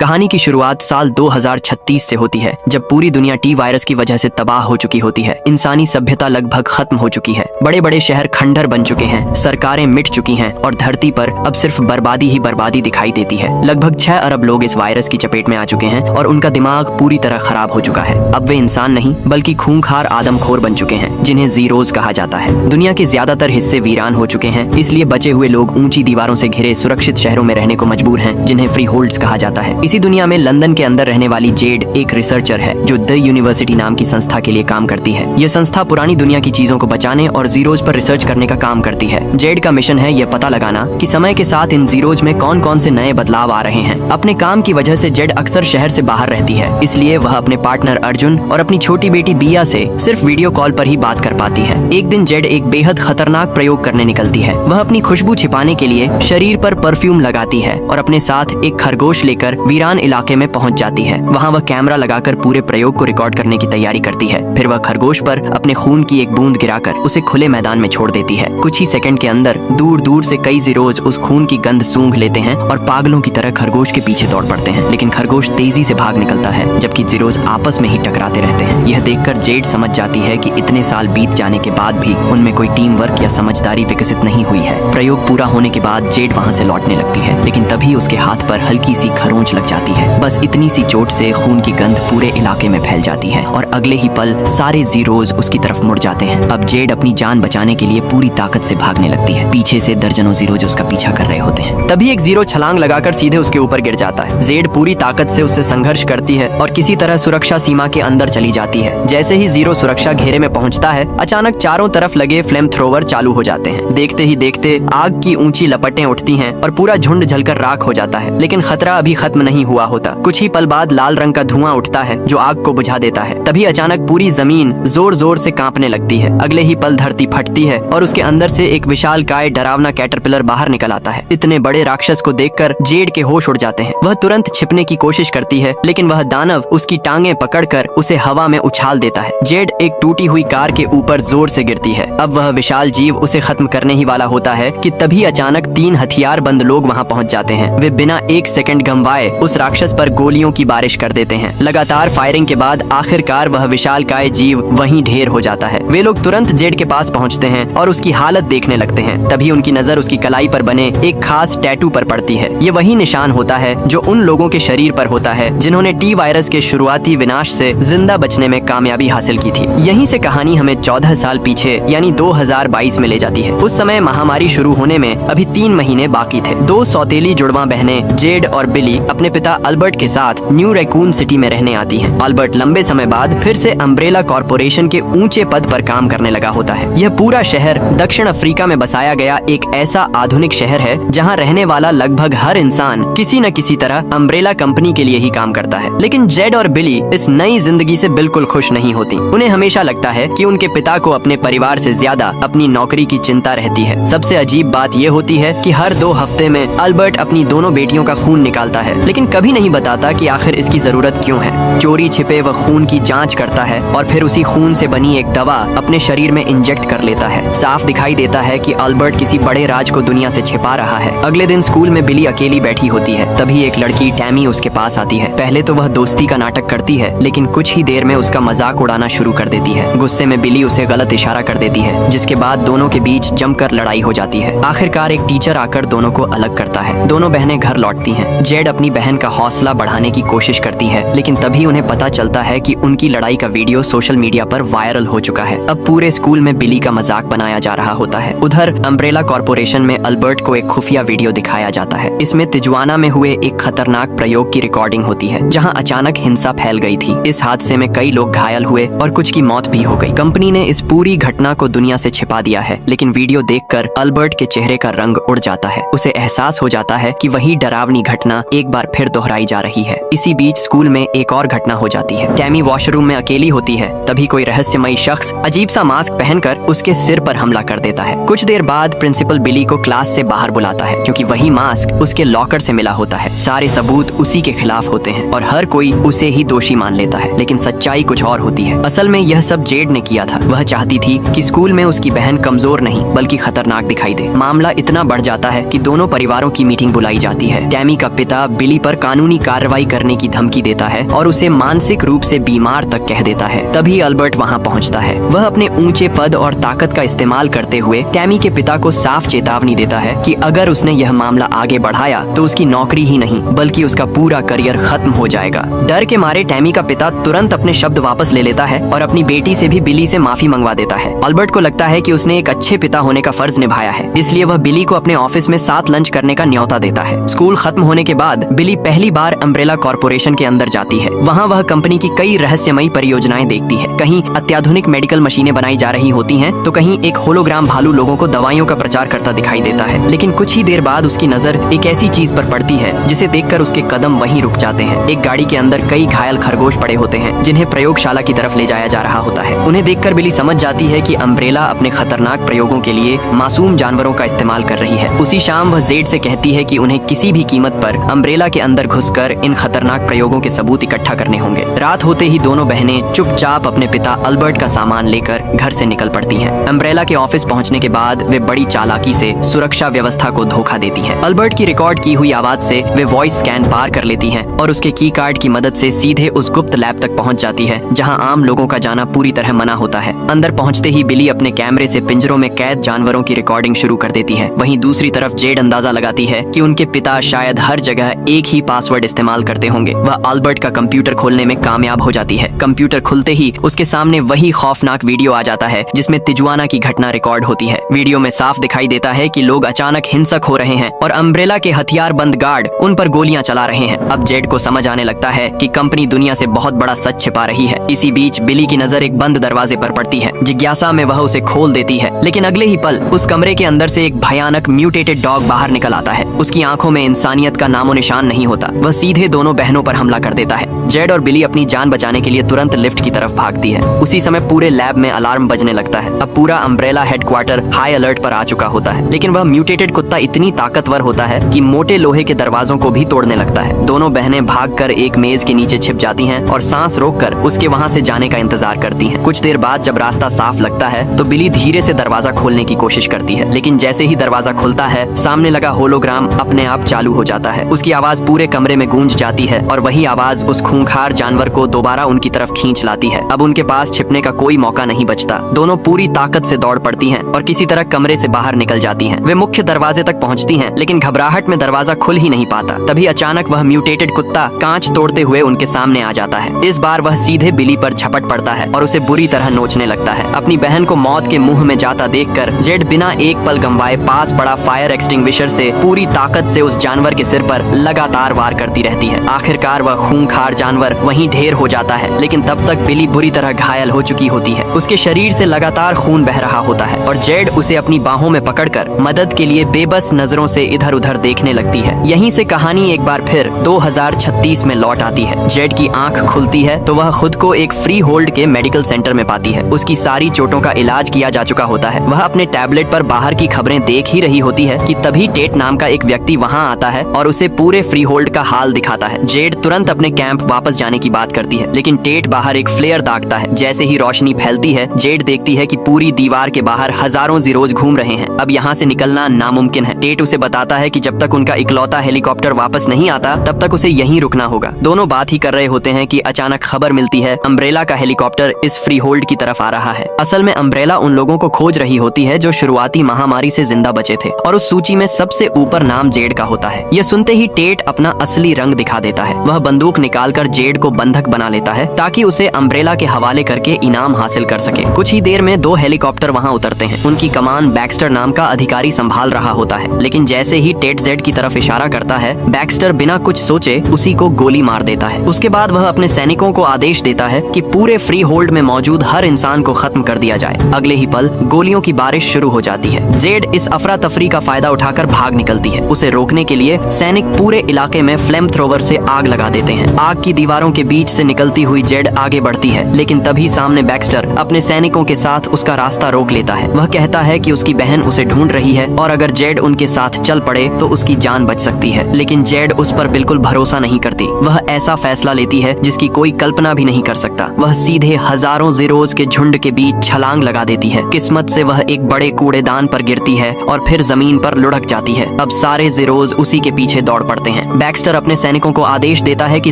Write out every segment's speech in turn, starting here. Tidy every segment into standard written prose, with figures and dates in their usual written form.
कहानी की शुरुआत साल 2036 से होती है, जब पूरी दुनिया टी वायरस की वजह से तबाह हो चुकी होती है। इंसानी सभ्यता लगभग खत्म हो चुकी है। बड़े बड़े शहर खंडर बन चुके हैं, सरकारें मिट चुकी हैं और धरती पर अब सिर्फ बर्बादी ही बर्बादी दिखाई देती है। लगभग 6 अरब लोग इस वायरस की चपेट में आ चुके हैं और उनका दिमाग पूरी तरह खराब हो चुका है। अब वे इंसान नहीं बल्कि खूंखार आदमखोर बन चुके हैं, जिन्हें जीरोज कहा जाता है। दुनिया के ज्यादातर हिस्से वीरान हो चुके हैं, इसलिए बचे हुए लोग ऊंची दीवारों से घिरे सुरक्षित शहरों में रहने को मजबूर हैं, जिन्हें फ्री होल्ड्स कहा जाता है। इसी दुनिया में लंदन के अंदर रहने वाली जेड एक रिसर्चर है, जो द यूनिवर्सिटी नाम की संस्था के लिए काम करती है। यह संस्था पुरानी दुनिया की चीजों को बचाने और जीरोज पर रिसर्च करने का काम करती है। जेड का मिशन है यह पता लगाना कि समय के साथ इन जीरोज में कौन कौन से नए बदलाव आ रहे हैं। अपने काम की वजह से जेड अक्सर शहर से बाहर रहती है, इसलिए वह अपने पार्टनर अर्जुन और अपनी छोटी बेटी बिया से सिर्फ वीडियो कॉल पर ही बात कर पाती है। एक दिन जेड एक बेहद खतरनाक प्रयोग करने निकलती है। वह अपनी खुशबू छिपाने के लिए शरीर पर परफ्यूम लगाती है और अपने साथ एक खरगोश लेकर वीरान इलाके में पहुंच जाती है। वहां वह कैमरा लगाकर पूरे प्रयोग को रिकॉर्ड करने की तैयारी करती है। फिर वह खरगोश पर अपने खून की एक बूंद गिराकर उसे खुले मैदान में छोड़ देती है। कुछ ही सेकंड के अंदर दूर दूर से कई जीरोज उस खून की गंध सूंघ लेते हैं और पागलों की तरह खरगोश के पीछे दौड़ पड़ते हैं। लेकिन खरगोश तेजी से भाग निकलता है, जबकि जीरोज आपस में ही टकराते रहते हैं। यह देखकर जेड समझ जाती है कि इतने साल बीत जाने के बाद भी उनमें कोई टीम वर्क या समझदारी विकसित नहीं हुई है। प्रयोग पूरा होने के बाद जेड वहाँ से लौटने लगती है, लेकिन तभी उसके हाथ पर हल्की सी खरोंच लग जाती है। बस इतनी सी चोट से खून की गंध पूरे इलाके में फैल जाती है और अगले ही पल सारे जीरोज उसकी तरफ मुड़ जाते हैं। अब जेड अपनी जान बचाने के लिए पूरी ताकत से भागने लगती है। पीछे से दर्जनों जीरोज उसका पीछा कर रहे होते हैं। तभी एक जीरो छलांग लगाकर सीधे उसके ऊपर गिर जाता है। जेड पूरी ताकत से उससे संघर्ष करती है और किसी तरह सुरक्षा सीमा के अंदर चली जाती है। जैसे ही जीरो सुरक्षा घेरे में पहुंचता है, अचानक चारों तरफ लगे फ्लेम थ्रोवर चालू हो जाते हैं। देखते ही देखते आग की ऊंची लपटें उठती हैं और पूरा झुंड जलकर राख हो जाता है। लेकिन खतरा अभी खत्म नहीं हुआ होता। कुछ ही पल बाद लाल रंग का धुआं उठता है जो आग को बुझा देता है। तभी अचानक पूरी जमीन जोर जोर से कांपने लगती है। अगले ही पल धरती फटती है और उसके अंदर से एक विशालकाय डरावना कैटरपिलर बाहर निकल आता है। इतने बड़े राक्षस को देखकर जेड के होश उड़ जाते हैं। वह तुरंत छिपने की कोशिश करती है, लेकिन वह दानव उसकी टांगें पकड़कर उसे हवा में उछाल देता है। जेड एक टूटी हुई कार के ऊपर जोर से गिरती है। अब वह विशाल जीव उसे खत्म करने ही वाला होता है कि तभी अचानक 3 हथियारबंद लोग वहां पहुंच जाते हैं। वे बिना एक सेकंड गंवाए उस राक्षस पर गोलियों की बारिश कर देते हैं। लगातार फायरिंग के बाद आखिरकार वह विशालकाय जीव वहीं ढेर हो जाता है। वे लोग तुरंत जेड के पास पहुंचते हैं और उसकी हालत देखने लगते हैं। तभी उनकी नजर उसकी कलाई पर बने एक खास टैटू पर पड़ती है। ये वही निशान होता है जो उन लोगों के शरीर पर होता है जिन्होंने टी वायरस के शुरुआती विनाश से जिंदा बचने में कामयाबी हासिल की थी। यहीं से कहानी हमें 14 साल पीछे यानी 2022 में ले जाती है। उस समय महामारी शुरू होने में अभी 3 महीने बाकी थे। 2 सौतेली जुड़वा बहनें जेड और बिली अपने पिता अल्बर्ट के साथ न्यू रैकून सिटी में रहने आती हैं। अल्बर्ट लंबे समय बाद फिर से अम्ब्रेला कॉर्पोरेशन के ऊंचे पद पर काम करने लगा होता है। यह पूरा शहर दक्षिण अफ्रीका में बसाया गया एक ऐसा आधुनिक शहर है जहां रहने वाला लगभग हर इंसान किसी न किसी तरह अम्ब्रेला कंपनी के लिए ही काम करता है। लेकिन जेड और बिली इस नई जिंदगी से बिल्कुल खुश नहीं होती। उन्हें हमेशा लगता है कि उनके पिता को अपने परिवार से ज्यादा अपनी नौकरी की चिंता रहती है। सबसे अजीब बात यह होती है कि हर 2 हफ्ते में अल्बर्ट अपनी दोनों बेटियों का खून निकालता है, लेकिन कभी नहीं बताता कि आखिर इसकी जरूरत क्यों है। चोरी छिपे वह खून की जांच करता है और फिर उसी खून से बनी एक दवा अपने शरीर में इंजेक्ट कर लेता है। साफ दिखाई देता है कि अल्बर्ट किसी बड़े राज को दुनिया से छिपा रहा है। अगले दिन स्कूल में बिली अकेली बैठी होती है। तभी एक लड़की टैमी उसके पास आती है। पहले तो वह दोस्ती का नाटक करती है, लेकिन कुछ ही देर में उसका मजाक उड़ाना शुरू कर देती है। गुस्से में बिली उसे गलत इशारा कर देती है, जिसके बाद दोनों के बीच जमकर लड़ाई हो जाती है। आखिरकार एक टीचर आकर दोनों को अलग करता है। दोनों बहनें घर लौटती हैं। जेड अपनी बहन का हौसला बढ़ाने की कोशिश करती है, लेकिन तभी उन्हें पता चलता है कि उनकी लड़ाई का वीडियो सोशल मीडिया पर वायरल हो चुका है। अब पूरे स्कूल में बिली का मजाक बनाया जा रहा होता है। उधर अम्ब्रेला कॉर्पोरेशन में अल्बर्ट को एक खुफिया वीडियो दिखाया जाता है। इसमें तिजुआना में हुए एक खतरनाक प्रयोग की रिकॉर्डिंग होती है, जहां अचानक हिंसा फैल गई थी। इस हादसे में कई लोग घायल हुए और कुछ की मौत भी हो गई। कंपनी ने इस पूरी घटना को दुनिया से छिपा दिया है, लेकिन वीडियो देखकर अल्बर्ट के चेहरे का रंग उड़ जाता है। उसे एहसास हो जाता है कि वही डरावनी घटना एक बार फिर दोहराई जा रही है। इसी बीच स्कूल में एक और घटना हो जाती है। टैमी वॉशरूम में अकेली होती है। तभी कोई रहस्यमयी शख्स अजीब सा मास्क पहनकर उसके सिर पर हमला कर देता है। कुछ देर बाद प्रिंसिपल बिली को क्लास से बाहर बुलाता है, क्योंकि वही मास्क उसके लॉकर से मिला होता है। सारे सबूत उसी के खिलाफ होते हैं और हर कोई उसे ही दोषी मान लेता है। लेकिन सच्चाई कुछ और होती है। असल में यह सब जेड ने किया था। वह चाहती थी कि स्कूल में उसकी बहन कमजोर नहीं बल्कि खतरनाक दिखाई दे। मामला इतना बढ़ जाता है कि दोनों परिवारों की मीटिंग बुलाई जाती है। टैमी का पिता बिली पर पर कानूनी कार्रवाई करने की धमकी देता है और उसे मानसिक रूप से बीमार तक कह देता है। तभी अल्बर्ट वहाँ पहुँचता है। वह अपने ऊंचे पद और ताकत का इस्तेमाल करते हुए टैमी के पिता को साफ चेतावनी देता है कि अगर उसने यह मामला आगे बढ़ाया तो उसकी नौकरी ही नहीं बल्कि उसका पूरा करियर खत्म हो जाएगा। डर के मारे टैमी का पिता तुरंत अपने शब्द वापस ले लेता है और अपनी बेटी से भी बिली से माफी मंगवा देता है। अल्बर्ट को लगता है कि उसने एक अच्छे पिता होने का फर्ज निभाया है, इसलिए वह बिली को अपने ऑफिस में साथ लंच करने का न्योता देता है। स्कूल खत्म होने के बाद बिली पहली बार अम्ब्रेला कॉर्पोरेशन के अंदर जाती है। वहाँ वह कंपनी की कई रहस्यमयी परियोजनाएं देखती है। कहीं अत्याधुनिक मेडिकल मशीनें बनाई जा रही होती हैं, तो कहीं एक होलोग्राम भालू लोगों को दवाइयों का प्रचार करता दिखाई देता है। लेकिन कुछ ही देर बाद उसकी नजर एक ऐसी चीज पर पड़ती है जिसे देखकर उसके कदम वहीं रुक जाते हैं। एक गाड़ी के अंदर कई घायल खरगोश पड़े होते हैं जिन्हें प्रयोगशाला की तरफ ले जाया जा रहा होता है। उन्हें देखकर बिली समझ जाती है कि अम्ब्रेला अपने खतरनाक प्रयोगों के लिए मासूम जानवरों का इस्तेमाल कर रही है। उसी शाम वह जेड से कहती है कि उन्हें किसी भी कीमत पर अम्ब्रेला के अंदर घुसकर इन खतरनाक प्रयोगों के सबूत इकट्ठा करने होंगे। रात होते ही दोनों बहनें चुपचाप अपने पिता अल्बर्ट का सामान लेकर घर से निकल पड़ती हैं। अम्ब्रेला के ऑफिस पहुंचने के बाद वे बड़ी चालाकी से सुरक्षा व्यवस्था को धोखा देती हैं। अल्बर्ट की रिकॉर्ड की हुई आवाज से वे वॉइस स्कैन पार कर लेती हैं और उसके की कार्ड की मदद से सीधे उस गुप्त लैब तक पहुंच जाती है जहां आम लोगों का जाना पूरी तरह मना होता है। अंदर पहुंचते ही बिली अपने कैमरे से पिंजरों में कैद जानवरों की रिकॉर्डिंग शुरू कर देती है। वहीं दूसरी तरफ जेड अंदाजा लगाती है कि उनके पिता शायद हर जगह एक ही पासवर्ड इस्तेमाल करते होंगे। वह अल्बर्ट का कंप्यूटर खोलने में कामयाब हो जाती है। कंप्यूटर खुलते ही उसके सामने वही खौफनाक वीडियो आ जाता है जिसमें तिजुआना की घटना रिकॉर्ड होती है। वीडियो में साफ दिखाई देता है कि लोग अचानक हिंसक हो रहे हैं और अम्ब्रेला के हथियारबंद गार्ड उन पर गोलियां चला रहे हैं। अब जेड को समझ आने लगता है कि कंपनी दुनिया से बहुत बड़ा सच छिपा रही है। इसी बीच बिली की नजर एक बंद दरवाजे पर पड़ती है। जिज्ञासा में वह उसे खोल देती है, लेकिन अगले ही पल उस कमरे के अंदर से एक भयानक म्यूटेटेड डॉग बाहर निकल आता है। उसकी आंखों में इंसानियत का नामो निशान नहीं होता। वह सीधे दोनों बहनों पर हमला कर देता है। जेड और बिली अपनी जान बचाने के लिए तुरंत लिफ्ट की तरफ भागती है। उसी समय पूरे लैब में अलार्म बजने लगता है। अब पूरा अम्ब्रेला हेडक्वार्टर हाई अलर्ट पर आ चुका होता है, लेकिन वह म्यूटेटेड कुत्ता इतनी ताकतवर होता है कि मोटे लोहे के दरवाजों को भी तोड़ने लगता है। दोनों बहनें भागकर एक मेज के नीचे छिप जाती हैं और सांस रोककर उसके वहां से जाने का इंतजार करती हैं। कुछ देर बाद जब रास्ता साफ लगता है तो बिली धीरे से दरवाजा खोलने की कोशिश करती है, लेकिन जैसे ही दरवाजा खुलता है सामने लगा होलोग्राम अपने आप चालू हो जाता है। उसकी आवाज पूरे कमरे में गूंज जाती है और वही आवाज उस खूंखार जानवर को दोबारा उनकी तरफ खींच लाती है। अब उनके पास छिपने का कोई मौका नहीं बचता। दोनों पूरी ताकत से दौड़ पड़ती हैं और किसी तरह कमरे से बाहर निकल जाती हैं। वे मुख्य दरवाजे तक पहुंचती हैं, लेकिन घबराहट में दरवाजा खुल ही नहीं पाता। तभी अचानक वह म्यूटेटेड कुत्ता कांच तोड़ते हुए उनके सामने आ जाता है। इस बार वह सीधे बिली पर झपट पड़ता है और उसे बुरी तरह नोचने लगता है। अपनी बहन को मौत के मुंह में जाता देखकर जेड बिना एक पल गंवाए पास पड़ा फायर एक्सटिंग्विशर से पूरी ताकत से उस जानवर के सिर पर लगातार वार करती रहती है। आखिरकार वह खूंखार जानवर वहीं ढेर हो जाता है, लेकिन तब तक बिली बुरी तरह घायल हो चुकी होती है। उसके शरीर से लगातार खून बह रहा होता है और जेड उसे अपनी बाहों में पकड़कर मदद के लिए बेबस नजरों से इधर उधर देखने लगती है। यहीं से कहानी एक बार फिर 2036 में लौट आती है। जेड की आंख खुलती है तो वह खुद को एक फ्री होल्ड के मेडिकल सेंटर में पाती है। उसकी सारी चोटों का इलाज किया जा चुका होता है। वह अपने टैबलेट पर बाहर की खबरें देख ही रही होती है कि तभी टेट नाम का एक व्यक्ति वहां आता है और उसे पूरे फ्री होल्ड का हाल दिखाता है। जेड तुरंत अपने कैंप वापस जाने की बात करती है, लेकिन टेट बाहर एक फ्लेयर दागता है। जैसे ही रोशनी फैलती है जेड देखती है कि पूरी दीवार के बाहर हजारों जीरोज घूम रहे हैं। अब यहाँ से निकलना नामुमकिन है। टेट उसे बताता है कि जब तक उनका इकलौता हेलीकॉप्टर वापस नहीं आता तब तक उसे यहीं रुकना होगा। दोनों बात ही कर रहे होते हैं कि अचानक खबर मिलती है अम्ब्रेला का हेलीकॉप्टर इस फ्री होल्ड की तरफ आ रहा है। असल में अम्ब्रेला उन लोगों को खोज रही होती है जो शुरुआती महामारी से जिंदा बचे थे और उस सूची में सबसे ऊपर नाम जेड का होता है। यह सुनते ही टेट अपना असली रंग दिखा देता है। वह बंदूक निकालकर जेड को बंधक बना लेता है ताकि उसे अम्ब्रेला के हवाले करके इनाम हासिल कर सके। कुछ ही देर में 2 हेलीकॉप्टर वहां उतरते हैं। उनकी कमान बैक्स्टर नाम का अधिकारी संभाल रहा होता है, लेकिन जैसे ही टेट जेड की तरफ इशारा करता है बैक्स्टर बिना कुछ सोचे उसी को गोली मार देता है। उसके बाद वह अपने सैनिकों को आदेश देता है कि पूरे फ्री होल्ड में मौजूद हर इंसान को खत्म कर दिया जाए। अगले ही पल गोलियों की बारिश शुरू हो जाती है। जेड इस अफरा तफरी का फायदा उठाकर भाग निकलती है। उसे रोकने के लिए सैनिक पूरे इलाके में फ्लेम थ्रोवर से आग लगा देते हैं। आग की दीवारों के बीच से निकलती हुई जेड आगे बढ़ती है, लेकिन तभी सामने बैक्स्टर अपने सैनिकों के साथ उसका रास्ता रोक लेता है। वह कहता है कि उसकी बहन उसे ढूंढ रही है और अगर जेड उनके साथ चल पड़े तो उसकी जान बच सकती है, लेकिन जेड उस पर बिल्कुल भरोसा नहीं करती। वह ऐसा फैसला लेती है जिसकी कोई कल्पना भी नहीं कर सकता। वह सीधे हजारों जीरोज के झुंड के बीच छलांग लगा देती है। किस्मत से वह एक बड़े कूड़ेदान पर गिरती है और फिर जमीन पर लुढ़क जाती है। अब सारे जीरोज उसी के पीछे दौड़ पड़ते हैं। बैक्स्टर अपने सैनिकों को आदेश देता है कि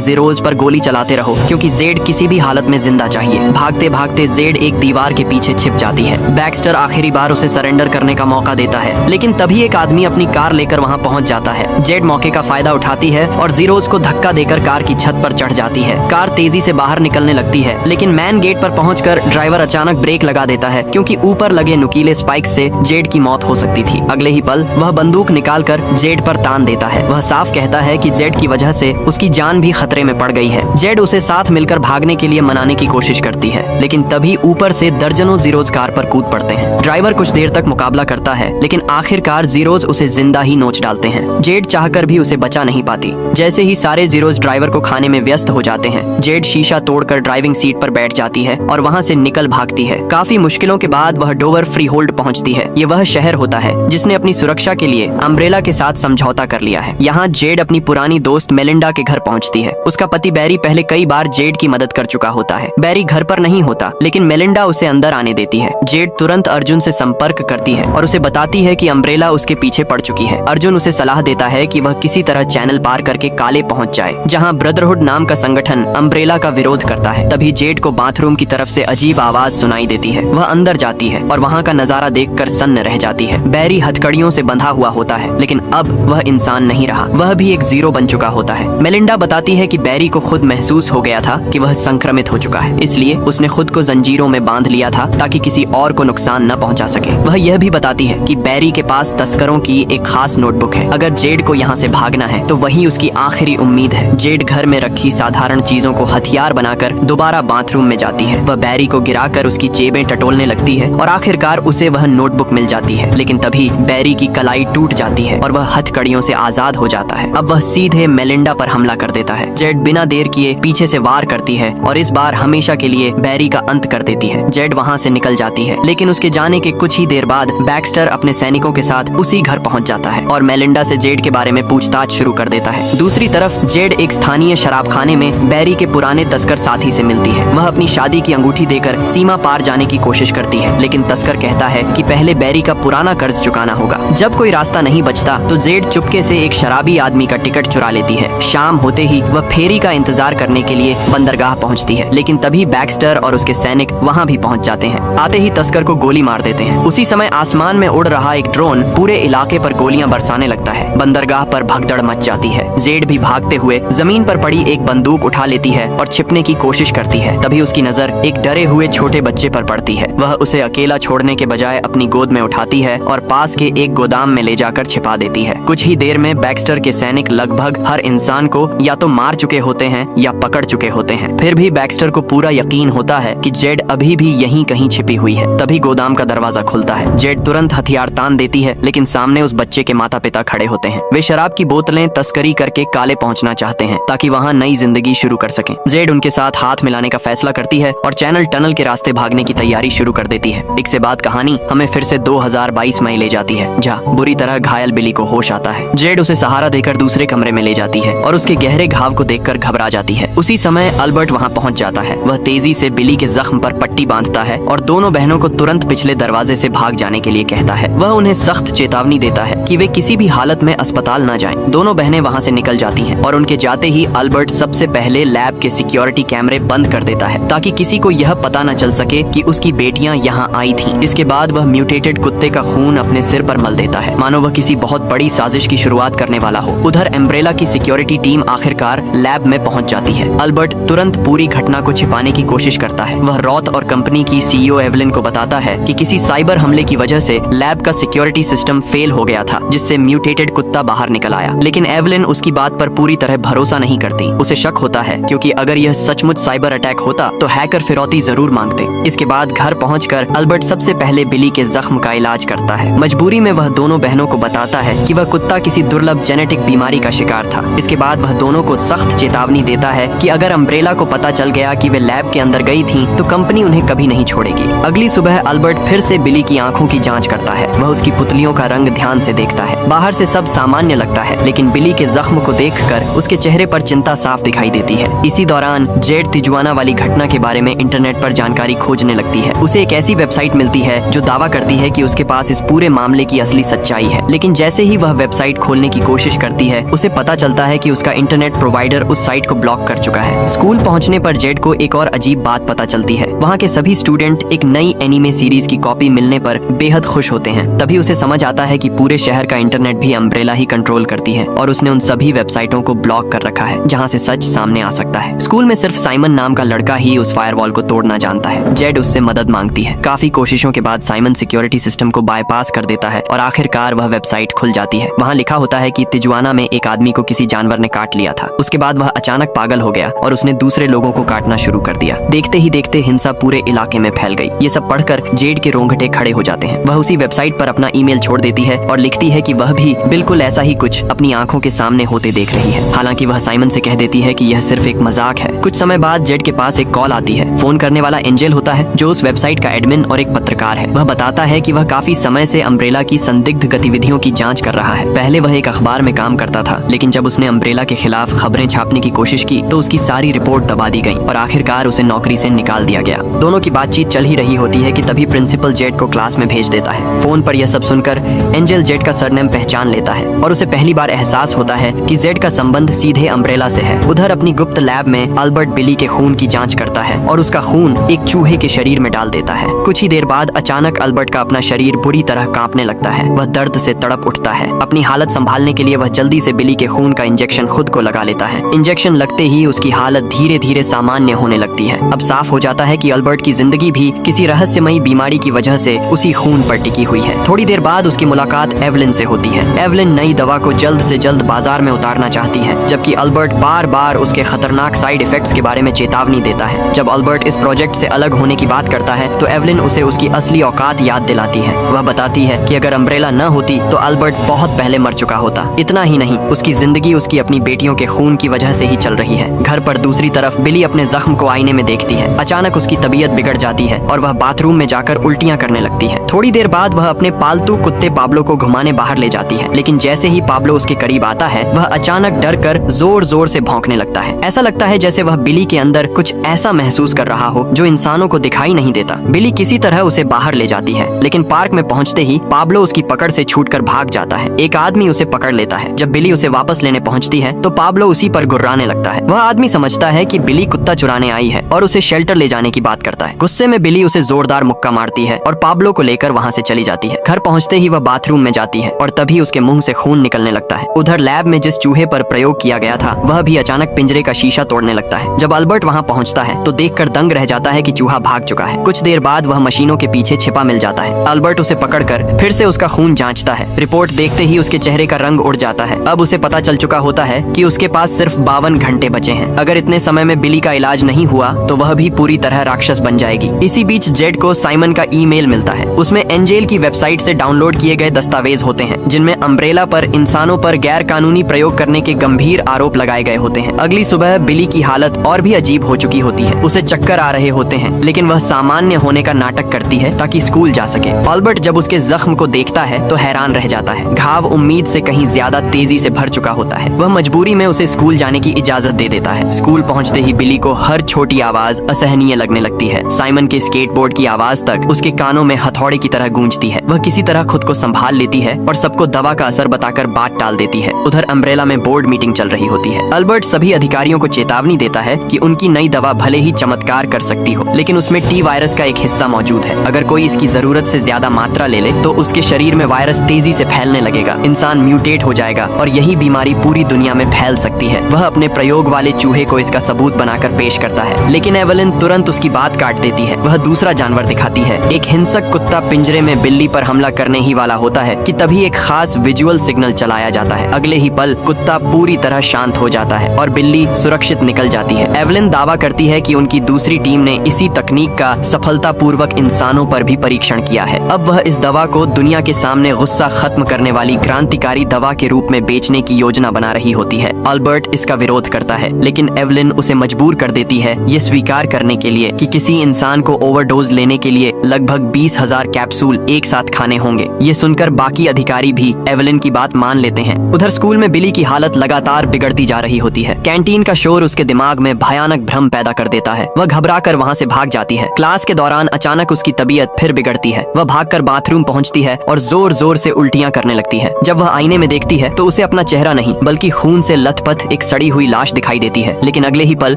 ज़ीरोज़ पर गोली चलाते रहो क्योंकि जेड किसी भी हालत में जिंदा चाहिए। भागते भागते जेड एक दीवार के पीछे छिप जाती है। बैक्स्टर आखिरी बार उसे सरेंडर करने का मौका देता है, लेकिन तभी एक आदमी अपनी कार लेकर वहां पहुंच जाता है। जेड मौके का फायदा उठाती है और ज़ीरोज़ को धक्का देकर कार की छत पर चढ़ जाती है। कार तेजी से बाहर निकलने लगती है, लेकिन मैन गेट पर पहुंचकर ड्राइवर अचानक ब्रेक लगा देता है क्योंकि ऊपर लगे नुकीले स्पाइक से जेड की मौत हो सकती थी। अगले ही पल वह बंदूक निकालकर जेड पर तान देता है। वह साफ कहता है कि जेड की वजह से उसकी जान भी खतरे में पड़ गई है। जेड उसे साथ मिलकर भागने के लिए मनाने की कोशिश करती है, लेकिन तभी ऊपर से दर्जनों ज़ीरोज़ कार पर कूद पड़ते हैं। ड्राइवर कुछ देर तक मुकाबला करता है, लेकिन आखिरकार ज़ीरोज़ उसे जिंदा ही नोच डालते हैं। जेड चाहकर भी उसे बचा नहीं पाती। जैसे ही सारे ज़ीरोज़ ड्राइवर को खाने में व्यस्त हो जाते हैं, जेड शीशा तोड़कर ड्राइविंग सीट पर बैठ जाती है और वहां से निकल भागती है। काफी मुश्किलों के बाद वह डोवर फ्रीहोल्ड पहुंचती है। ये वह शहर होता है जिसने अपनी सुरक्षा के लिए अम्ब्रेला के साथ समझौता कर लिया है। यहाँ जेड अपनी पुरानी दोस्त मेलिंडा के घर पहुंचती है। उसका पति बैरी पहले कई बार जेड की मदद कर चुका होता है। बैरी घर पर नहीं होता, लेकिन मेलिंडा उसे अंदर आने देती है। जेड तुरंत अर्जुन से संपर्क करती है और उसे बताती है कि अम्ब्रेला उसके पीछे पड़ चुकी है। अर्जुन उसे सलाह देता है कि वह किसी तरह चैनल पार करके काले पहुंच जाए, जहाँ ब्रदरहुड नाम का संगठन अम्ब्रेला का विरोध करता है। तभी जेड को बाथरूम की तरफ से अजीब आवाज सुनाई देती है। वह अंदर जाती है और वहाँ का नजारा देखकर सन्न रह जाती है। बैरी हथकड़ियों से बंधा हुआ होता है, लेकिन अब वह इंसान नहीं रहा, वह भी एक ज़ीरो बन चुका होता है। मेलिंडा बताती है कि बैरी को खुद महसूस हो गया था कि वह संक्रमित हो चुका है, इसलिए उसने खुद को जंजीरों में बांध लिया था ताकि किसी और को नुकसान न पहुंचा सके। वह यह भी बताती है कि बैरी के पास तस्करों की एक खास नोटबुक है। अगर जेड को यहाँ से भागना है तो वही उसकी आखिरी उम्मीद है। जेड घर में रखी साधारण चीजों को हथियार बनाकर दोबारा बाथरूम में जाती है। वह बैरी को गिराकर उसकी जेबें टटोलने लगती है और आखिरकार उसे वह नोटबुक मिल जाती है, लेकिन तभी बैरी की कलाई टूट जाती है और वह हथकड़ियों से आजाद हो जाता है। अब वह सीधे मेलिंडा पर हमला कर देता है। जेड बिना देर किए पीछे से वार करती है और इस बार हमेशा के लिए बैरी का अंत कर देती है। जेड वहाँ से निकल जाती है, लेकिन उसके जाने के कुछ ही देर बाद बैक्स्टर अपने सैनिकों के साथ उसी घर पहुँच जाता है और मेलिंडा से जेड के बारे में पूछताछ शुरू कर देता है। दूसरी तरफ जेड एक स्थानीय शराबखाने में बैरी के पुराने तस्कर साथी से मिलती है। वह अपनी शादी की अंगूठी देकर सीमा पार जाने की कोशिश करती है, लेकिन तस्कर कहता है कि पहले बैरी का पुराना कर्ज चुकाना होगा। जब कोई रास्ता नहीं बचता तो जेड चुपके से एक शराबी आदमी का टिकट चुरा लेती है। शाम होते ही वह फेरी का इंतजार करने के लिए बंदरगाह पहुंचती है, लेकिन तभी बैक्स्टर और उसके सैनिक वहां भी पहुंच जाते हैं। आते ही तस्कर को गोली मार देते हैं। उसी समय आसमान में उड़ रहा एक ड्रोन पूरे इलाके पर गोलियां बरसाने लगता है। बंदरगाह पर भगदड़ मच जाती है। जेड भी भागते हुए जमीन पर पड़ी एक बंदूक उठा लेती है और छिपने की कोशिश करती है। तभी उसकी नजर एक डरे हुए छोटे बच्चे पर पड़ती है। वह उसे अकेला छोड़ने के बजाय अपनी गोद में उठाती है और पास के एक गोदाम में ले जाकर छिपा देती है। कुछ ही देर में बैक्स्टर के सैनिक लगभग हर इंसान को या तो मार चुके होते हैं या पकड़ चुके होते हैं। फिर भी बैक्स्टर को पूरा यकीन होता है कि जेड अभी भी यहीं कहीं छिपी हुई है। तभी गोदाम का दरवाजा खुलता है। जेड तुरंत हथियार तान देती है, लेकिन सामने उस बच्चे के माता पिता खड़े होते हैं। वे शराब की बोतलें तस्करी करके काले पहुंचना चाहते हैं ताकि वहां नई जिंदगी शुरू कर सकें। जेड उनके साथ हाथ मिलाने का फैसला करती है और चैनल टनल के रास्ते भागने की तैयारी शुरू कर देती है। इसके बाद कहानी हमें फिर से 2022 में ले जाती है, जहाँ बुरी तरह घायल बिली को होश आता है। जेड उसे सहारा देकर दूसरे कमरे में ले जाती है और उसके गहरे घाव को देखकर घबरा जाती है। उसी समय अल्बर्ट वहाँ पहुँच जाता है। वह तेजी से बिली के जख्म पर पट्टी बांधता है और दोनों बहनों को तुरंत पिछले दरवाजे से भाग जाने के लिए कहता है। वह उन्हें सख्त चेतावनी देता है कि वे किसी भी हालत में अस्पताल न जाएं। दोनों बहनें वहाँ से निकल जाती हैं और उनके जाते ही अल्बर्ट सबसे पहले लैब के सिक्योरिटी कैमरे बंद कर देता है ताकि किसी को यह पता न चल सके कि उसकी बेटियां यहाँ आई थीं। इसके बाद वह म्यूटेटेड कुत्ते का खून अपने सिर पर मल देता है, मानो वह किसी बहुत बड़ी साजिश की शुरुआत करने वाला हो। उधर अम्ब्रेला की सिक्योरिटी टीम आखिरकार लैब में पहुंच जाती है। अल्बर्ट तुरंत पूरी घटना को छिपाने की कोशिश करता है। वह रॉथ और कंपनी की सीईओ एवलिन को बताता है कि किसी साइबर हमले की वजह से लैब का सिक्योरिटी सिस्टम फेल हो गया था, जिससे म्यूटेटेड कुत्ता बाहर निकल आया। लेकिन एवलिन उसकी बात पर पूरी तरह भरोसा नहीं करती। उसे शक होता है क्योंकि अगर यह सचमुच साइबर अटैक होता तो हैकर फिरौती जरूर मांगते। इसके बाद घर पहुंचकर अल्बर्ट सबसे पहले बिली के जख्म का इलाज करता है। मजबूरी में वह दोनों बहनों को बताता है कि वह कुत्ता किसी दुर्लभ जेनेटिक बीमारी का शिकार था। इसके बाद वह दोनों को सख्त चेतावनी देता है कि अगर अम्ब्रेला को पता चल गया कि वे लैब के अंदर गई थीं, तो कंपनी उन्हें कभी नहीं छोड़ेगी। अगली सुबह अल्बर्ट फिर से बिली की आंखों की जांच करता करता है। वह उसकी पुतलियों का रंग ध्यान से देखता है। बाहर से सब सामान्य लगता है, लेकिन बिली के जख्म को देखकर उसके चेहरे पर चिंता साफ दिखाई देती है। इसी दौरान जेड तिजुआना वाली घटना के बारे में इंटरनेट पर जानकारी खोजने लगती है। उसे एक ऐसी वेबसाइट मिलती है जो दावा करती है कि उसके पास इस पूरे मामले की असली सच्चाई है। लेकिन जैसे ही वह वेबसाइट खोलने की कोशिश करती है, उसे पता चलता है कि उसका इंटरनेट प्रोवाइडर उस साइट को ब्लॉक कर चुका है। स्कूल पहुंचने पर जेड को एक और अजीब बात पता चलती है। वहाँ के सभी स्टूडेंट एक नई एनीमे सीरीज की कॉपी मिलने पर बेहद खुश होते हैं। तभी उसे समझ आता है कि पूरे शहर का इंटरनेट भी अम्ब्रेला ही कंट्रोल करती है और उसने उन सभी वेबसाइटों को ब्लॉक कर रखा है जहाँ से सच सामने आ सकता है। स्कूल में सिर्फ साइमन नाम का लड़का ही उस फायरवॉल को तोड़ना जानता है। जेड उससे मदद मांगती है। काफी कोशिशों के बाद साइमन सिक्योरिटी सिस्टम को बाईपास कर देता है और आखिरकार वह वेबसाइट खुल जाती है। वहाँ लिखा होता है कि तिजुआना में एक आदमी को किसी जानवर ने काट लिया था। उसके बाद वह अचानक पागल हो गया और उसने दूसरे लोगों को काटना शुरू कर दिया। देखते ही देखते हिंसा पूरे इलाके में फैल गई। ये सब पढ़कर जेड के रोंगटे खड़े हो जाते हैं। वह उसी वेबसाइट पर अपना ईमेल छोड़ देती है और लिखती है कि वह भी बिल्कुल ऐसा ही कुछ अपनी आंखों के सामने होते देख रही है। हालांकि वह साइमन से कह देती है कि यह सिर्फ एक मजाक है। कुछ समय बाद जेड के पास एक कॉल आती है। फोन करने वाला एंजेल होता है, जो उस वेबसाइट का एडमिन और एक पत्रकार है। वह बताता है कि वह काफी समय से अम्ब्रेला की संदिग्ध गतिविधियों की जांच कर रहा है। पहले वह एक अखबार में काम करता था, लेकिन जब उसने अम्ब्रेला के खिलाफ खबरें छापने की कोशिश की तो उसकी सारी रिपोर्ट दबा दी गई और आखिरकार उसे नौकरी से निकाल दिया गया। दोनों की बातचीत चल ही रही होती है कि तभी प्रिंसिपल जेड को क्लास में भेज देता है। फोन पर यह सब सुनकर एंजेल जेड का सरनेम पहचान लेता है और उसे पहली बार एहसास होता है कि जेड का संबंध सीधे अम्ब्रेला से है। उधर अपनी गुप्त लैब में अल्बर्ट बिली के खून की जांच करता है और उसका खून एक चूहे के शरीर में डाल देता है। कुछ ही देर बाद अचानक अल्बर्ट का अपना शरीर बुरी तरह कांपने लगता है। वह दर्द से तड़प उठता है। अपनी हालत संभालने के लिए वह जल्दी से बिली के खून का इंजेक्शन खुद को लगा लेता है। इंजेक्शन लगते ही उसकी हालत धीरे धीरे सामान्य होने लगती है। अब साफ हो जाता है कि अल्बर्ट की जिंदगी भी किसी रहस्यमयी बीमारी की वजह से उसी खून पर टिकी हुई है। थोड़ी देर बाद उसकी मुलाकात एवलिन से होती है। एवलिन नई दवा को जल्द से जल्द बाजार में उतारना चाहती है, जबकि अल्बर्ट बार बार उसके खतरनाक साइड इफेक्ट्स के बारे में चेतावनी देता है। जब अल्बर्ट इस प्रोजेक्ट से अलग होने की बात करता है तो एवलिन उसे उसकी असली औकात याद दिलाती है। वह बताती है कि अगर अम्ब्रेला न होती तो अल्बर्ट बहुत पहले मर चुका होता। इतना ही नहीं, उसकी जिंदगी उसकी अपनी बेटियों के खून की वजह से ही चल रही है। घर पर दूसरी तरफ बिली अपने जख्म को आईने में देखती है। अचानक उसकी तबीयत बिगड़ जाती है और वह बाथरूम में जाकर उल्टियां करने लगती है। थोड़ी देर बाद वह अपने पालतू कुत्ते पाब्लो को घुमाने बाहर ले जाती है, लेकिन जैसे ही पाब्लो उसके करीब आता है वह अचानक डर कर जोर जोर से भौंकने लगता है। ऐसा लगता है जैसे वह बिली के अंदर कुछ ऐसा महसूस कर रहा हो जो इंसानों को दिखाई नहीं देता। बिली किसी तरह उसे बाहर ले जाती है, लेकिन पार्क में पहुंचते ही पाब्लो उसकी पकड़ से छूटकर भाग जाता है। एक आदमी उसे पकड़ लेता है। जब बिली उसे वापस लेने पहुंचती है तो पाब्लो उसी पर गुर्राने लगता है। वह आदमी समझता है कि बिली कुत्ता चुराने आई है और उसे शेल्टर ले जाने की बात करता है। गुस्से में बिली उसे जोरदार मुक्का मारती है और पाब्लो को लेकर वहाँ से चली जाती है। घर पहुँचते ही वह बाथरूम में जाती है और तभी उसके मुंह से खून निकलने लगता है। उधर लैब में जिस चूहे पर प्रयोग किया गया था वह भी अचानक पिंजरे का शीशा तोड़ने लगता है। जब अल्बर्ट वहाँ पहुँचता है तो देखकर दंग रह जाता है कि चूहा भाग चुका है। कुछ देर बाद वह मशीनों के पीछे छिपा मिल जाता है। अल्बर्ट उसे पकड़कर फिर से उसका खून जांचता है। रिपोर्ट देखते ही उसके चेहरे का रंग उड़ जाता है। अब उसे पता चल चुका होता है कि उसके पास सिर्फ 52 घंटे बचे हैं। अगर इतने समय में बिली का इलाज नहीं हुआ तो वह भी पूरी तरह राक्षस बन जाएगी। इसी बीच जेड को साइमन का ईमेल मिलता है। उसमें एंजेल की वेबसाइट से डाउनलोड किए गए दस्तावेज होते हैं जिनमें अम्ब्रेला पर इंसानों पर गैर कानूनी प्रयोग करने के गंभीर आरोप लगाए गए होते हैं। अगली सुबह बिली की हालत और भी अजीब हो चुकी होती है। उसे चक्कर आ रहे होते हैं, लेकिन वह सामान्य होने का नाटक करती है ताकि स्कूल जा सके। अल्बर्ट जब उसके जख्म को देखता है तो हैरान रह जाता है। घाव उम्मीद से कहीं ज्यादा तेजी से भर चुका होता है। वह मजबूरी में उसे स्कूल जाने की इजाजत दे देता है। स्कूल पहुंचते ही बिली को हर छोटी आवाज असहनीय लगने लगती है। साइमन के स्केटबोर्ड की आवाज तक उसके कानों में हथौड़े की तरह गूंजती है। वह किसी तरह खुद को संभाल लेती है और सबको दवा का असर बताकर बात टाल देती है। उधर अम्ब्रेला में बोर्ड मीटिंग चल रही होती है। अल्बर्ट सभी अधिकारियों को चेतावनी देता है कि उनकी नई दवा भले ही चमत्कार कर सकती हो, लेकिन उसमें टी वायरस का एक हिस्सा मौजूद है। अगर कोई इसकी जरूरत से ज्यादा मात्रा ले ले तो उसके शरीर में वायरस तेजी से फैलने लगेगा। इंसान म्यूटेट हो जाएगा और यही बीमारी पूरी दुनिया में फैल सकती है। वह अपने प्रयोग वाले चूहे को इसका सबूत बनाकर पेश करता है, लेकिन एवलिन तुरंत उसकी बात काट देती है। वह दूसरा जानवर दिखाती है। एक हिंसक कुत्ता पिंजरे में बिल्ली पर हमला करने ही वाला होता है कि तभी एक खास विजुअल सिग्नल चलाया जाता है। अगले ही पल कुत्ता पूरी तरह शांत हो जाता है और बिल्ली सुरक्षित निकल जाती है। एवलिन दावा करती है कि उनकी दूसरी टीम ने इसी तकनीक का सफलतापूर्वक इंसानों पर भी परीक्षण किया है। अब वह इस दवा को दुनिया के सामने गुस्सा खत्म करने वाली क्रांतिकारी दवा के रूप में बेचने की योजना बना रही होती है। अल्बर्ट इसका विरोध करता है, लेकिन एवलिन उसे मजबूर कर देती है ये स्वीकार करने के लिए कि किसी इंसान को ओवरडोज लेने के लिए लगभग 20,000 कैप्सूल एक साथ खाने होंगे। ये सुनकर बाकी अधिकारी भी एवलिन की बात मान लेते हैं। उधर स्कूल में बिली की हालत लगातार बिगड़ती जा रही होती है। कैंटीन का शोर उसके दिमाग में भयानक भ्रम पैदा कर देता है। वह घबराकर वहाँ से भाग जाती है। क्लास के दौरान अचानक उसकी तबीयत फिर बिगड़ती है। वह भागकर बाथरूम पहुँचती है और जोर जोर से उल्टियाँ करने लगती है। जब वह आईने में देखती है तो उसे अपना चेहरा नहीं बल्कि खून से लथपथ एक सड़ी हुई लाश दिखाई देती है। लेकिन अगले ही पल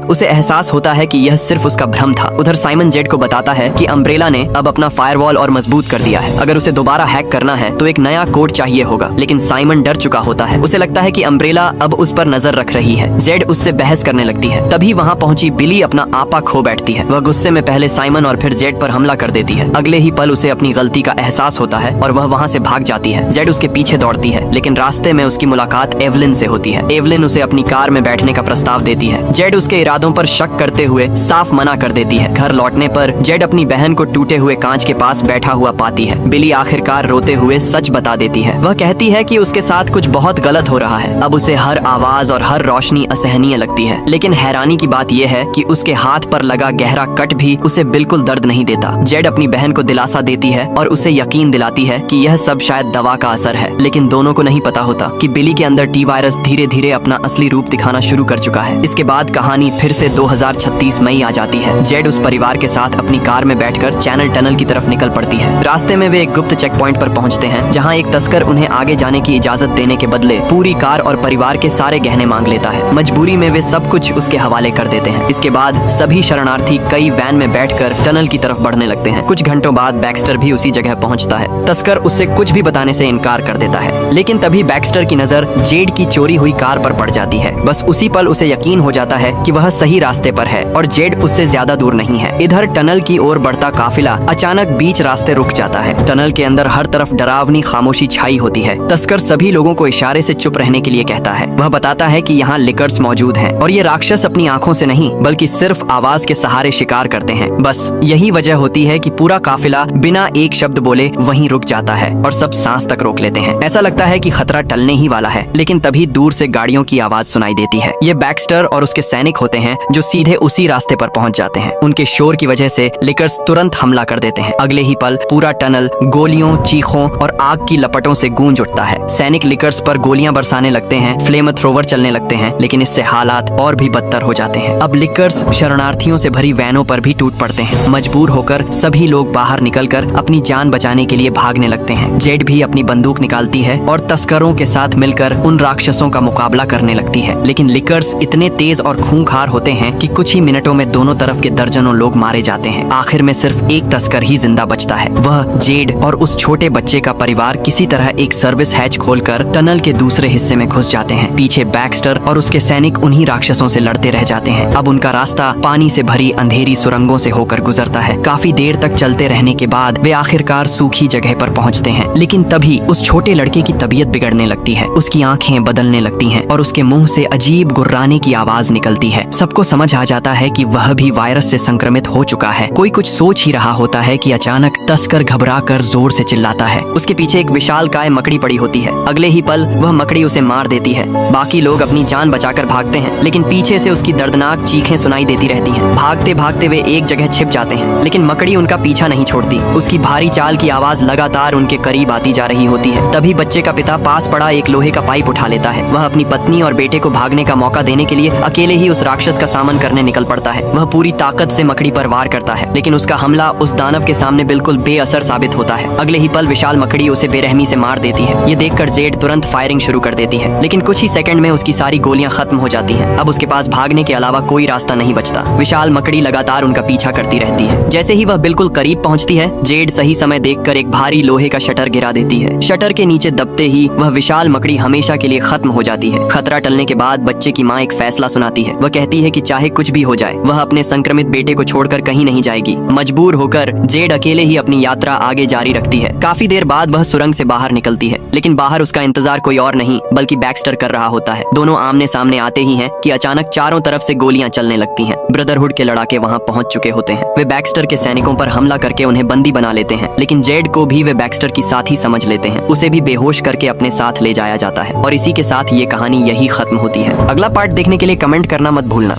उसे एहसास होता है कि यह सिर्फ उसका भ्रम था। उधर साइमन जेड को बताता है कि अम्ब्रेला ने अब अपना फायरवॉल और मजबूत कर दिया है। अगर उसे दोबारा हैक करना है तो एक नया कोड चाहिए होगा। लेकिन साइमन डर चुका होता है। उसे लगता है कि अम्ब्रेला अब उस पर नजर रख रही है। जेड उससे बहस करने लगती है। तभी वहाँ पहुंची बिली अपना आपा खो बैठती है। वह गुस्से में पहले साइमन और फिर जेड पर हमला कर देती है। अगले ही पल उसे अपनी गलती का एहसास होता है और वह वहाँ से भाग जाती है। जेड उसके पीछे दौड़ती है, लेकिन रास्ते में उसकी मुलाकात एवलिन से होती है। एवलिन उसे अपनी कार में बैठने का प्रस्ताव देती है। जेड उसके इरादों पर शक करते हुए साफ मना कर देती है। घर लौटने पर जेड अपनी बहन को टूटे हुए कांच के पास बैठा हुआ पाती है। बिली आखिरकार रोते हुए सच बता देती है। वह कहती है कि उसके साथ कुछ बहुत गलत हो रहा है। अब उसे हर आवाज और हर रोशनी असहनीय लगती है। लेकिन हैरानी की बात यह है कि उसके हाथ पर लगा गहरा कट भी उसे बिल्कुल दर्द नहीं देता। जेड अपनी बहन को दिलासा देती है और उसे यकीन दिलाती है कि यह सब शायद दवा का असर है। लेकिन दोनों को नहीं पता होता कि बिली के अंदर टी वायरस धीरे धीरे अपना असली रूप दिखाना शुरू कर चुका है। इसके बाद कहानी फिर से 2036 मई आ जाती है। जेड उस परिवार के साथ अपनी कार में बैठकर चैनल टनल की तरफ निकल पड़ती है। रास्ते में वे एक गुप्त चेक पॉइंट पर पहुंचते हैं, जहां एक तस्कर उन्हें आगे जाने की इजाजत देने के बदले पूरी कार और परिवार के सारे गहने मांग लेता है। मजबूरी में वे सब कुछ उसके हवाले कर देते हैं। इसके बाद सभी शरणार्थी कई वैन में बैठकर टनल की तरफ बढ़ने लगते हैं। कुछ घंटों बाद बैक्स्टर भी उसी जगह पहुंचता है। तस्कर उससे कुछ भी बताने से इनकार कर देता है। लेकिन तभी बैक्स्टर की नजर जेड की चोरी हुई कार पर पड़ जाती है। बस उसी पल उसे यकीन हो जाता है कि वह सही रास्ते पर है और जेड उससे ज्यादा दूर नहीं है। इधर टनल की ओर बढ़ता काफिला अचानक बीच रास्ते रुक जाता है। टनल के अंदर हर तरफ डरावनी खामोशी छाई होती है। तस्कर सभी लोगों को इशारे से चुप रहने के लिए कहता है। वह बताता है कि यहाँ लिकर्स मौजूद हैं और ये राक्षस अपनी आंखों से नहीं बल्कि सिर्फ आवाज के सहारे शिकार करते हैं। बस यही वजह होती है कि पूरा काफिला बिना एक शब्द बोले वहीं रुक जाता है और सब सांस तक रोक लेते हैं। ऐसा लगता है कि खतरा टलने ही वाला है। लेकिन तभी दूर से गाड़ियों की आवाज सुनाई देती है। ये बैक्स्टर और उसके सैनिक होते हैं जो सीधे उसी रास्ते पर पहुंच जाते हैं। उनके शोर की वजह से लिकर्स तुरंत हमला कर देते हैं। अगले ही पल पूरा टनल गोलियों, चीखों और आग की लपटों से गूंज उठता है। सैनिक लिकर्स पर गोलियां बरसाने लगते हैं, फ्लेम थ्रोवर चलने लगते हैं, लेकिन इससे हालात और भी बदतर हो जाते हैं। अब लिकर्स शरणार्थियों से भरी वैनों पर भी टूट पड़ते हैं। मजबूर होकर सभी लोग बाहर निकलकर अपनी जान बचाने के लिए भागने लगते हैं। जेड भी अपनी बंदूक निकालती है और तस्करों के साथ मिलकर उन राक्षसों का मुकाबला करने लगती है। लेकिन लिकर्स इतने तेज और खूंखार होते हैं कि कुछ ही मिनटों में दोनों तरफ के दर्जनों लोग मारे जाते हैं। आखिर में सिर्फ एक तस्कर ही जिंदा बचता है। वह जेड और उस छोटे बच्चे का परिवार किसी तरह एक सर्विस हैच खोलकर टनल के दूसरे हिस्से में घुस जाते हैं। पीछे बैक्स्टर और उसके सैनिक उन्हीं राक्षसों से लड़ते रह जाते हैं। अब उनका रास्ता पानी से भरी अंधेरी सुरंगों से होकर गुजरता है। काफी देर तक चलते रहने के बाद वे आखिरकार सूखी जगह पर पहुंचते हैं। लेकिन तभी उस छोटे लड़के की तबीयत बिगड़ने लगती है। उसकी आंखें बदलने लगती हैं और उसके मुंह से अजीब गुर्राने की आवाज निकलती है। सबको समझ आ जाता है कि वह भी वायरस से संक्रमित हो चुका है। कोई कुछ सोच ही रहा होता है कि अचानक तस्कर घबराकर जोर से चिल्लाता है। उसके पीछे एक विशालकाय मकड़ी पड़ी होती है। अगले ही पल वह मकड़ी उसे मार देती है। बाकी लोग अपनी जान बचाकर भागते हैं, लेकिन पीछे से उसकी दर्दनाक चीखें सुनाई देती रहती हैं। भागते भागते वे एक जगह छिप जाते हैं, लेकिन मकड़ी उनका पीछा नहीं छोड़ती। उसकी भारी चाल की आवाज लगातार उनके करीब आती जा रही होती है। तभी बच्चे का पिता पास पड़ा एक लोहे का पाइप उठा लेता है। वह अपनी पत्नी और बेटे को भागने का मौका देने के लिए अकेले ही उस राक्षस का सामना करने निकल पड़ता है। वह पूरी ताकत से मकड़ी पर वार करता है, लेकिन उसका हमला उस दानव के सामने बिल्कुल बेअसर साबित होता है। अगले ही पल विशाल मकड़ी उसे बेरहमी से मार देती है। ये देखकर जेड तुरंत फायरिंग शुरू कर देती है, लेकिन कुछ ही सेकंड में उसकी सारी गोलियां खत्म हो जाती हैं। अब उसके पास भागने के अलावा कोई रास्ता नहीं बचता। विशाल मकड़ी लगातार उनका पीछा करती रहती है। जैसे ही वह बिल्कुल करीब पहुंचती है, जेड सही समय देखकर एक भारी लोहे का शटर गिरा देती है। शटर के नीचे दबते ही वह विशाल मकड़ी हमेशा के लिए खत्म हो जाती है। खतरा टलने के बाद बच्चे की माँ एक फैसला सुनाती है। वह कहती है कि चाहे कुछ भी हो जाए, वह अपने संक्रमित बेटे को छोड़कर कहीं नहीं जाएगी। मजबूर होकर जेड अकेले ही अपनी यात्रा आगे जारी रखती है। काफी देर बाद वह सुरंग से बाहर निकलती है, लेकिन बाहर उसका इंतजार कोई और नहीं बल्कि बैक्स्टर कर रहा होता है। दोनों आमने सामने आते ही हैं कि अचानक चारों तरफ से गोलियां चलने लगती हैं। ब्रदरहुड के लड़ाके वहां पहुंच चुके होते हैं। वे बैक्स्टर के सैनिकों पर हमला करके उन्हें बंदी बना लेते हैं, लेकिन जेड को भी वे बैक्स्टर की साथी समझ लेते हैं। उसे भी बेहोश करके अपने साथ ले जाया जाता है और इसी के साथ ये कहानी यही खत्म होती है। अगला पार्ट देखने के लिए कमेंट करना मत भूलना।